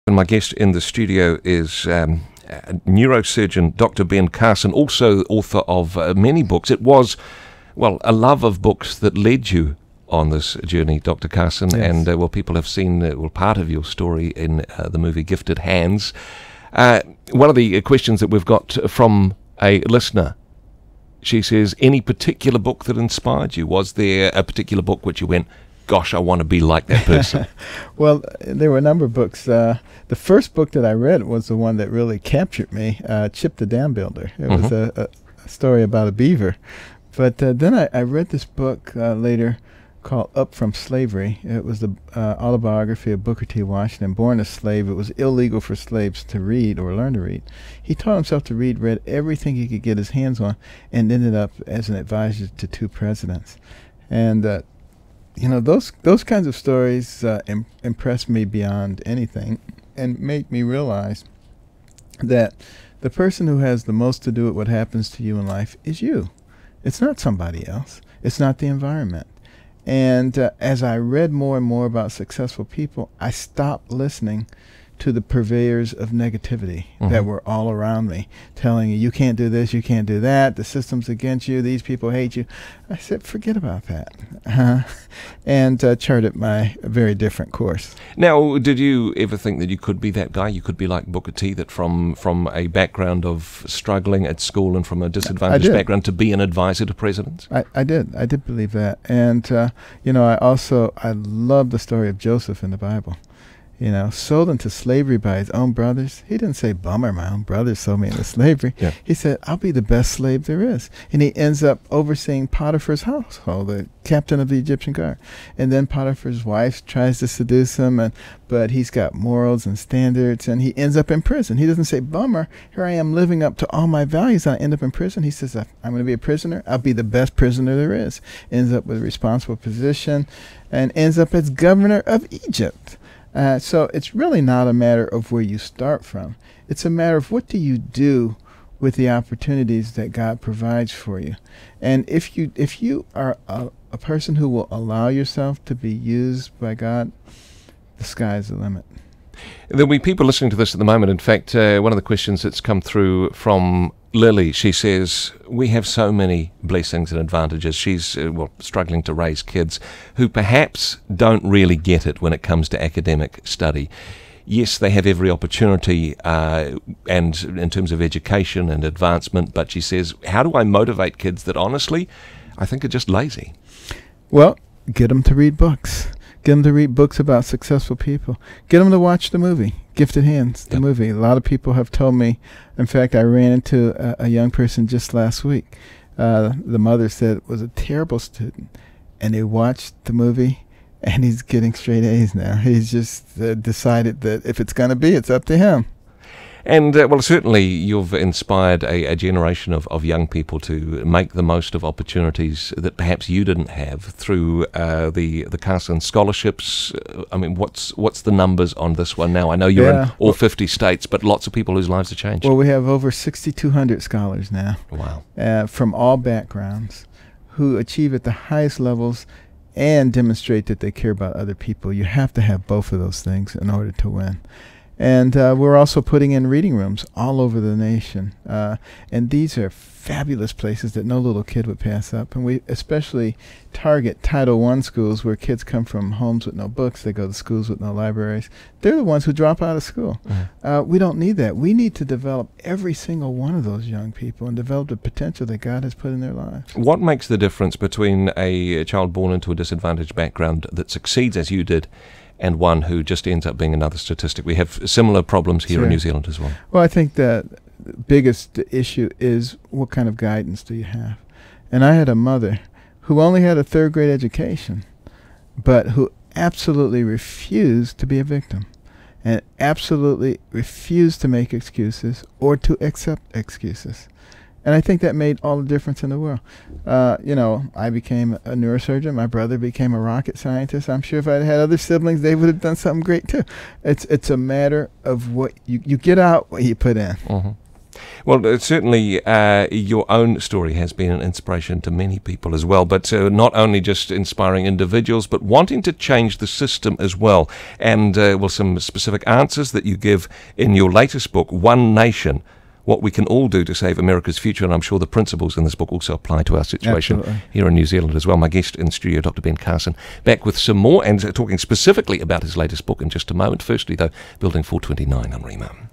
And my guest in the studio is neurosurgeon Dr. Ben Carson, also author of many books. It was, well, a love of books that led you on this journey, Dr. Carson. Yes. And, well, people have seen, part of your story in the movie Gifted Hands. One of the questions that we've got from a listener, she says, any particular book that inspired you? Was there a particular book which you went, gosh, I want to be like that person? Well, there were a number of books. The first book that I read was the one that really captured me, Chip the Dam Builder. It was a story about a beaver. But then I read this book later called Up From Slavery. It was the autobiography of Booker T. Washington. Born a slave, it was illegal for slaves to read or learn to read. He taught himself to read, read everything he could get his hands on, and ended up as an advisor to 2 presidents. And you know, those kinds of stories impressed me beyond anything, and made me realize that the person who has the most to do with what happens to you in life is you. It's not somebody else. It's not the environment. And as I read more and more about successful people, I stopped listening to the purveyors of negativity that were all around me, telling you can't do this, you can't do that, the system's against you, these people hate you. I said, forget about that, and charted my very different course. Now, did you ever think that you could be that guy? You could be like Booker T, that from a background of struggling at school and from a disadvantaged background to be an advisor to presidents? I did believe that. And, you know, I love the story of Joseph in the Bible. You know, sold into slavery by his own brothers. He didn't say, bummer, my own brothers sold me into slavery. Yeah. He said, I'll be the best slave there is. And he ends up overseeing Potiphar's household, the captain of the Egyptian guard. And then Potiphar's wife tries to seduce him, but he's got morals and standards, and he ends up in prison. He doesn't say, bummer, here I am living up to all my values, and I end up in prison. He says, I'm going to be a prisoner. I'll be the best prisoner there is. Ends up with a responsible position, and ends up as governor of Egypt. So it's really not a matter of where you start from. It's a matter of what do you do with the opportunities that God provides for you. And if you are a person who will allow yourself to be used by God, the sky's the limit. There'll be people listening to this at the moment. In fact, one of the questions that's come through from Lily, she says, we have so many blessings and advantages. She's struggling to raise kids who perhaps don't really get it when it comes to academic study. Yes, they have every opportunity and in terms of education and advancement, but she says, how do I motivate kids that honestly I think are just lazy? Well, get them to read books. Get them to read books about successful people. Get them to watch the movie, Gifted Hands, the movie. A lot of people have told me, in fact, I ran into a young person just last week. The mother said it was a terrible student, and they watched the movie, and he's getting straight A's now. He's just decided that if it's going to be, it's up to him. And, well, certainly you've inspired a generation of young people to make the most of opportunities that perhaps you didn't have through the Carson scholarships. I mean, what's the numbers on this one now? I know you're in all 50 states, but lots of people whose lives have changed. Well, we have over 6,200 scholars now. Wow. From all backgrounds who achieve at the highest levels and demonstrate that they care about other people. You have to have both of those things in order to win. And we're also putting in reading rooms all over the nation. And these are fabulous places that no little kid would pass up. And we especially target Title I schools where kids come from homes with no books. They go to schools with no libraries. They're the ones who drop out of school. We don't need that. We need to develop every single one of those young people and develop the potential that God has put in their lives. What makes the difference between a child born into a disadvantaged background that succeeds as you did and one who just ends up being another statistic? We have similar problems here in New Zealand as well. Well, I think that the biggest issue is what kind of guidance do you have? And I had a mother who only had a 3rd grade education, but who absolutely refused to be a victim and absolutely refused to make excuses or to accept excuses. And I think that made all the difference in the world. You know, I became a neurosurgeon. My brother became a rocket scientist. I'm sure if I'd had other siblings, they would have done something great too. It's a matter of what you get out, what you put in. Well, certainly your own story has been an inspiration to many people as well, but not only just inspiring individuals, but wanting to change the system as well. And, some specific answers that you give in your latest book, One Nation, what we can all do to save America's future, and I'm sure the principles in this book also apply to our situation here in New Zealand as well. My guest in studio, Dr. Ben Carson, back with some more and talking specifically about his latest book in just a moment. Firstly, though, Building 429 on Rhema.